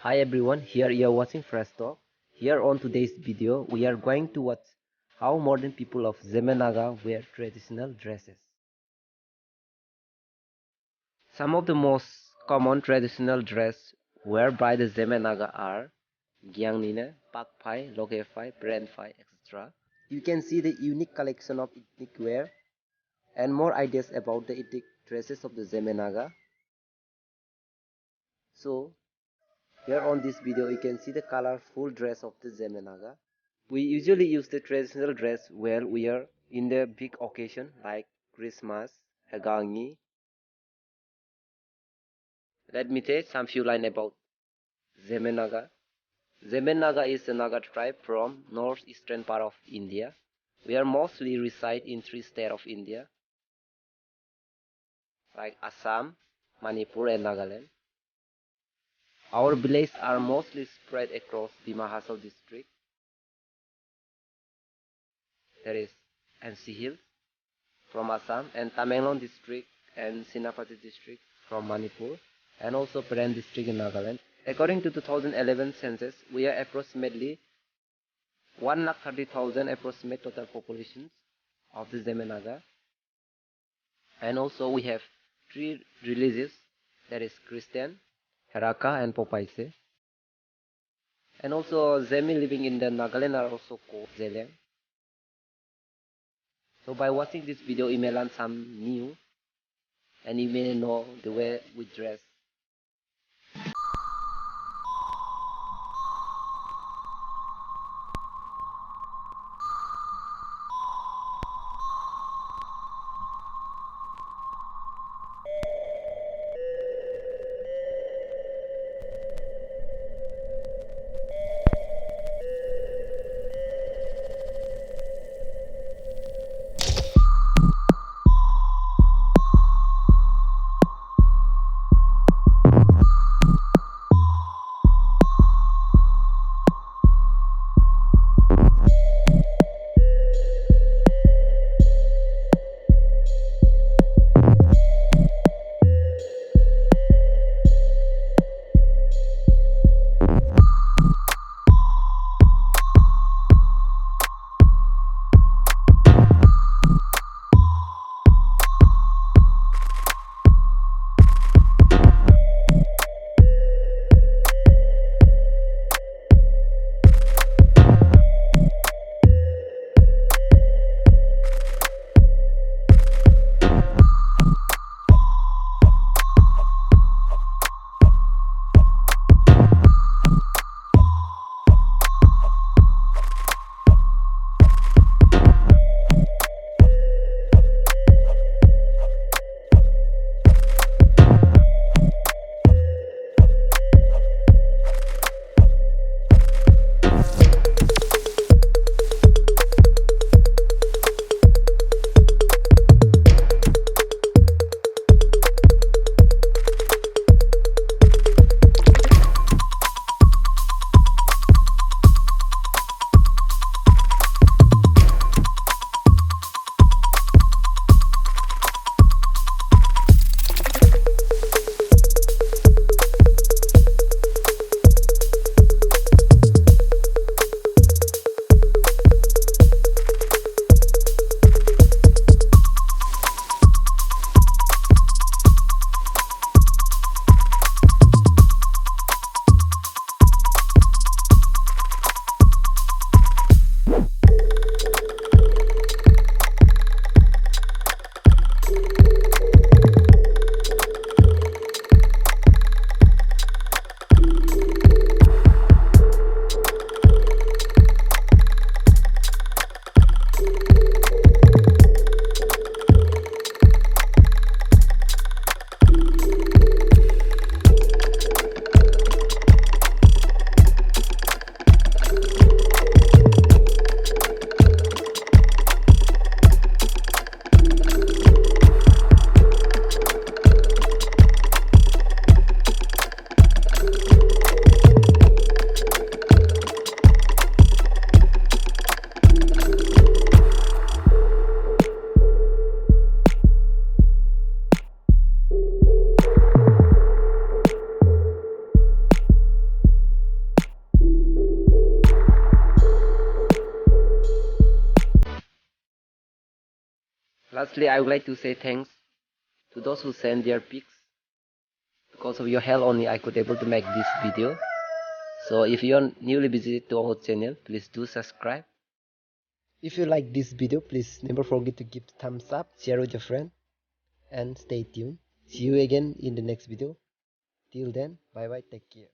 Hi everyone, here you are watching Fresh Talk. Here on today's video, we are going to watch how modern people of Zeme Naga wear traditional dresses. Some of the most common traditional dress worn by the Zeme Naga are Gyangnine, Pakpai, Logefai, Brandfai, etc. You can see the unique collection of ethnic wear and more ideas about the ethnic dresses of the Zeme Naga. So, here on this video, you can see the colorful dress of the Zeme Naga. We usually use the traditional dress well we are in the big occasion like Christmas, Hagangi. Let me tell some few lines about Zeme Naga. Zeme Naga is a Naga tribe from northeastern part of India. We are mostly reside in three states of India like Assam, Manipur and Nagaland. Our villages are mostly spread across the Mahasal district. There is NC Hills from Assam and Tamenglong district and Sinapati district from Manipur and also Peren district in Nagaland. According to 2011 census, we are approximately 130,000 approximate total population of the Zeme Naga. And also we have three religions, that is Christian, Heraka and Popaise. And also Zeme living in the Nagaland are also called Zeleng. So by watching this video, you may learn some new and you may know the way we dress. Lastly, I would like to say thanks to those who sent their pics. Because of your help only I could able to make this video. So if you are newly visited to our channel, please do subscribe. If you like this video, please never forget to give thumbs up, share with your friend, and stay tuned. See you again in the next video. Till then, bye bye, take care.